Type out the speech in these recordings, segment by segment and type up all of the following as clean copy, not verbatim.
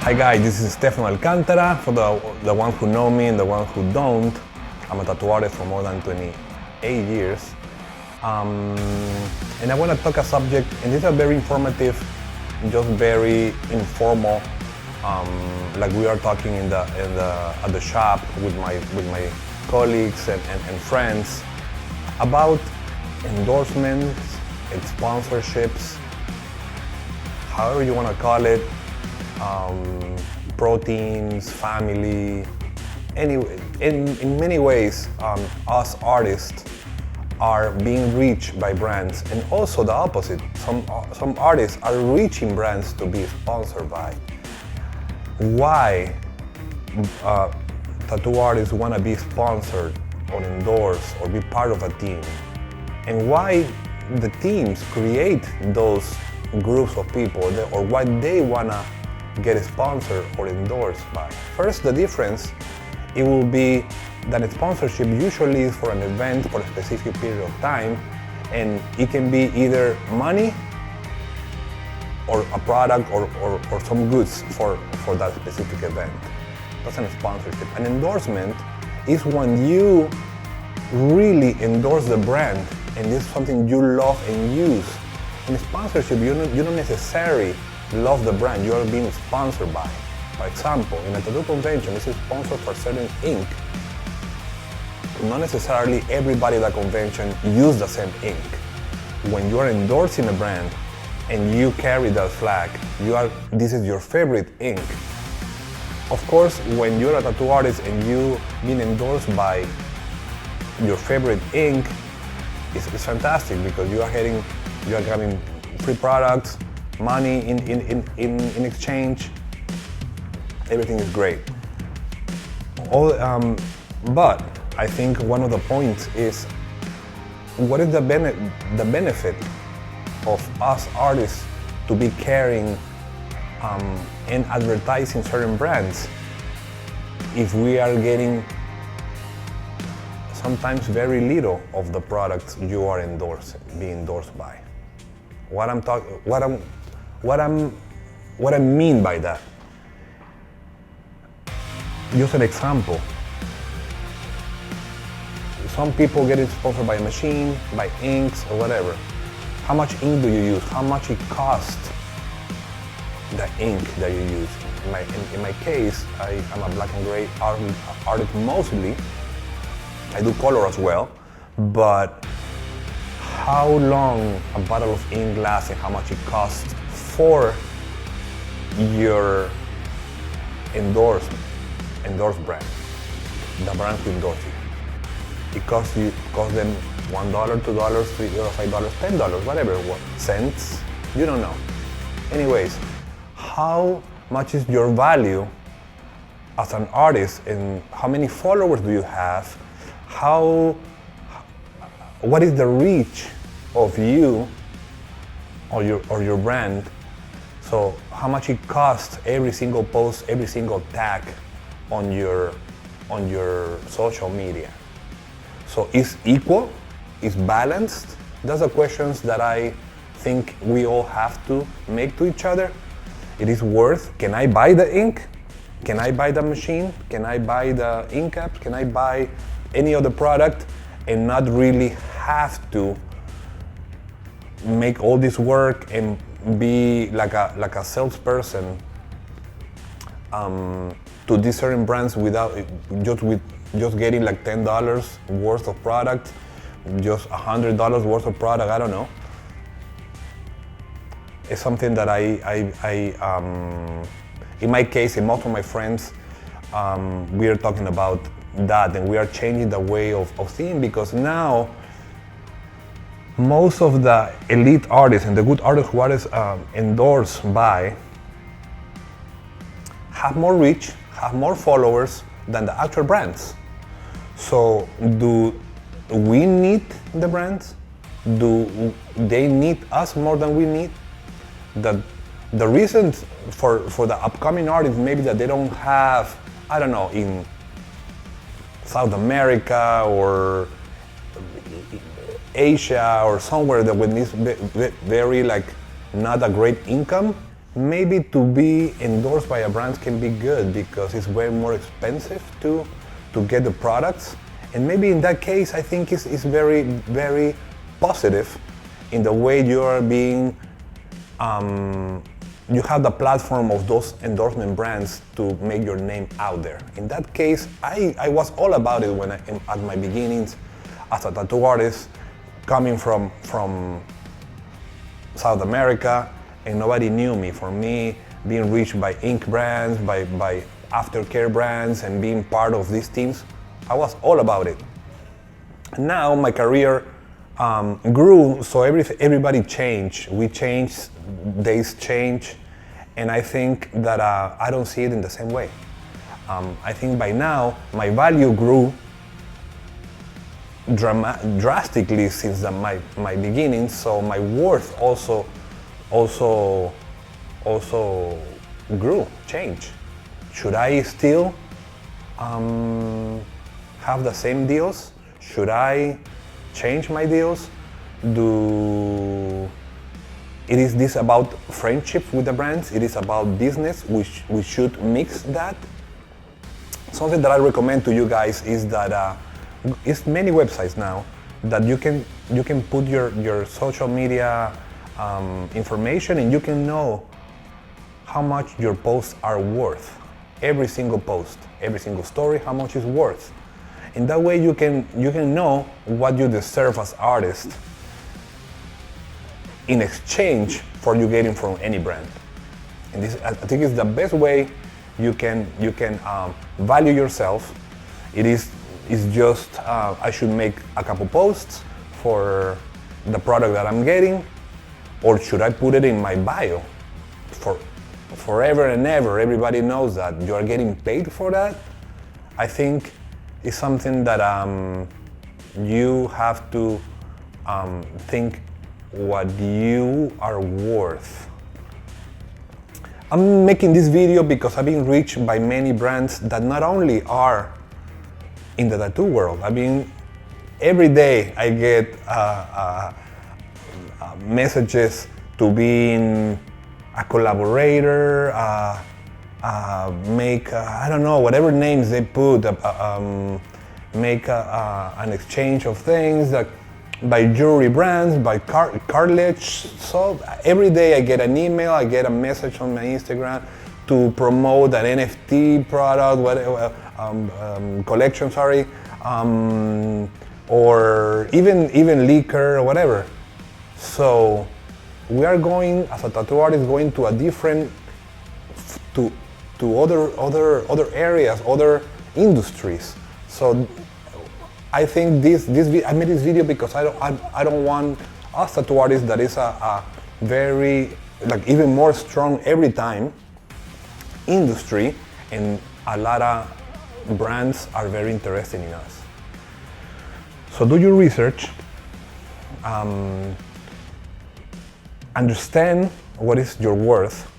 Hi guys, this is Stefano Alcantara. For the ones who know me and the ones who don't, I'm a tattoo artist for more than 28 years. And I want to talk a subject, and this is a very informative, just very informal, like we are talking at the shop with my colleagues and friends about endorsements and sponsorships, however you want to call it, proteins, family. Anyway, in many ways, us artists are being reached by brands, and also the opposite. Some artists are reaching brands to be sponsored by. Why tattoo artists want to be sponsored or endorsed or be part of a team, and why the teams create those groups of people, or why they want to get sponsored or endorsed by. First, the difference, it will be that a sponsorship usually is for an event for a specific period of time, and it can be either money or a product or some goods for that specific event. That's a sponsorship. An endorsement is when you really endorse the brand and this is something you love and use. In sponsorship, you don't necessarily love the brand you are being sponsored by. For example, in a tattoo convention, this is sponsored for certain ink. Not necessarily everybody at the convention use the same ink. When you are endorsing a brand and you carry that flag, this is your favorite ink. Of course, when you're a tattoo artist and you being endorsed by your favorite ink, it's fantastic because you are having free products, money in exchange. Everything is great. But I think one of the points is, what is the benefit of us artists to be carrying and advertising certain brands if we are getting sometimes very little of the products you are being endorsed by? What I mean by that. Just an example. Some people get sponsored by a machine, by inks or whatever. How much ink do you use? How much it costs the ink that you use? In my case, I'm a black and gray artist mostly. I do color as well, but how long a bottle of ink lasts and how much it costs for your endorsed brand, the brand who endorse you. It costs them $1, $2, $3, $5, $10, whatever, cents, you don't know. Anyways, how much is your value as an artist and how many followers do you have? What is the reach of you or your brand? So how much it costs every single post, every single tag on your social media. So is equal? Is balanced? Those are questions that I think we all have to make to each other. It is worth, can I buy the ink? Can I buy the machine? Can I buy the ink caps? Can I buy any other product and not really have to make all this work and be like a salesperson to these certain brands without just getting like $10 worth of product, just $100 worth of product, I don't know. It's something that in my case, and most of my friends, we are talking about that, and we are changing the way of seeing, because now most of the elite artists and the good artists who are endorsed by have more reach, have more followers than the actual brands. So do we need the brands? Do they need us more than we need? The reasons for the upcoming artists maybe that they don't have, I don't know, in South America or Asia or somewhere that with this very like not a great income, maybe to be endorsed by a brand can be good because it's way more expensive to get the products. And maybe in that case, I think it's very, very positive in the way you are being, you have the platform of those endorsement brands to make your name out there. In that case, I was all about it when at my beginnings as a tattoo artist, coming from South America, and nobody knew me. For me, being reached by ink brands, by aftercare brands, and being part of these teams, I was all about it. Now my career grew, so everybody changed. We changed, days change, and I think that I don't see it in the same way. I think by now my value grew drastically since my beginnings, so my worth also grew, changed. Should I still have the same deals? Should I change my deals? Is this about friendship with the brands? It is about business. We should mix that. Something that I recommend to you guys is that it's many websites now that you can put your social media information, and you can know how much your posts are worth. Every single post, every single story, how much it's worth. In that way, you can know what you deserve as artist in exchange for you getting from any brand. And this, I think, is the best way you can value yourself. It's just I should make a couple posts for the product that I'm getting, or should I put it in my bio for forever and ever? Everybody knows that you are getting paid for that. I think it's something that you have to think what you are worth. I'm making this video because I've been reached by many brands that not only are in the tattoo world. I mean, every day I get messages to be in a collaborator, make I don't know, whatever names they put, make an exchange of things, like by jewelry brands, by cartilage. So every day I get an email, I get a message on my Instagram to promote an NFT product, whatever, collection, sorry, or even liquor or whatever. So we are going, as a tattoo artist, going to a different, to other areas, other industries. So I think I made this video because I don't want us tattoo artists that is a very, like, even more strong every time industry, and a lot of brands are very interested in us. So do your research, understand what is your worth,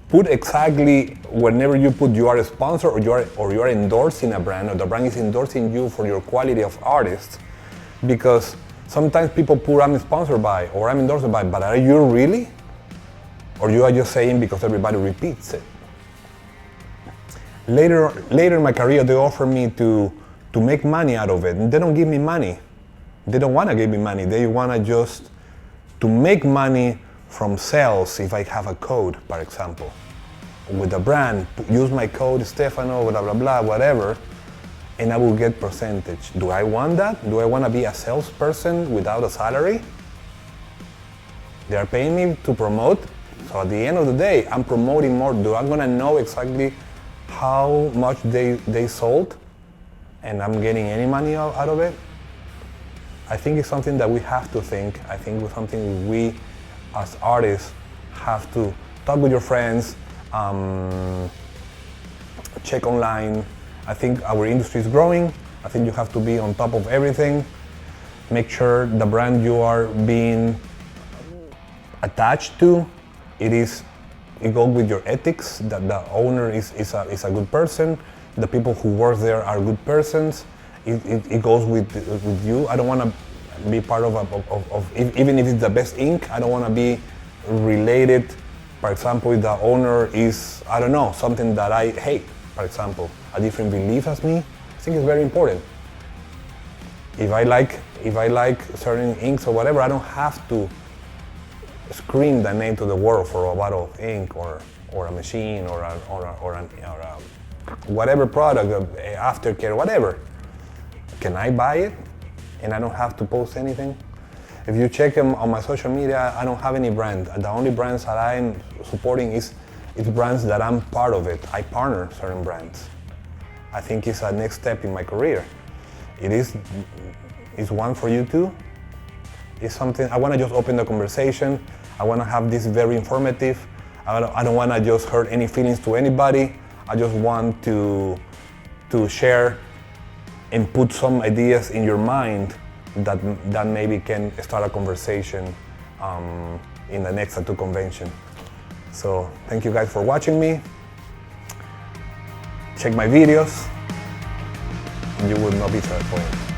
put exactly, whenever you put you are a sponsor or you are endorsing a brand, or the brand is endorsing you for your quality of artist, because sometimes people put I'm sponsored by or I'm endorsed by, but are you really? Or you are just saying because everybody repeats it. Later in my career, they offer me to make money out of it, and they don't give me money. They don't want to give me money. They want to just to make money from sales. If I have a code, for example, with the brand, use my code Stefano, blah blah blah, whatever, and I will get percentage. Do I want that? Do I want to be a salesperson without a salary? They are paying me to promote, so at the end of the day, I'm promoting more. Do I gonna know exactly how much they sold, and I'm getting any money out of it? I think it's something that we have to think. I think it's something we, as artists, have to talk with your friends, check online. I think our industry is growing. I think you have to be on top of everything. Make sure the brand you are being attached to, it goes with your ethics, that the owner is a good person, the people who work there are good persons. It goes with you. I don't want to be part of even if it's the best ink, I don't want to be related. For example, if the owner is, I don't know, something that I hate, for example, a different belief as me, I think it's very important. If I like certain inks or whatever, I don't have to scream the name to the world for a bottle of ink or a machine or a whatever product, aftercare, whatever. Can I buy it and I don't have to post anything? If you check them on my social media, I don't have any brand. The only brands that I'm supporting is brands that I'm part of it. I partner certain brands. I think it's a next step in my career. It's one for you too. It's something, I want to just open the conversation. I want to have this very informative. I don't want to just hurt any feelings to anybody. I just want to share and put some ideas in your mind that maybe can start a conversation in the next tattoo convention. So thank you guys for watching me. Check my videos and you will not be disappointed.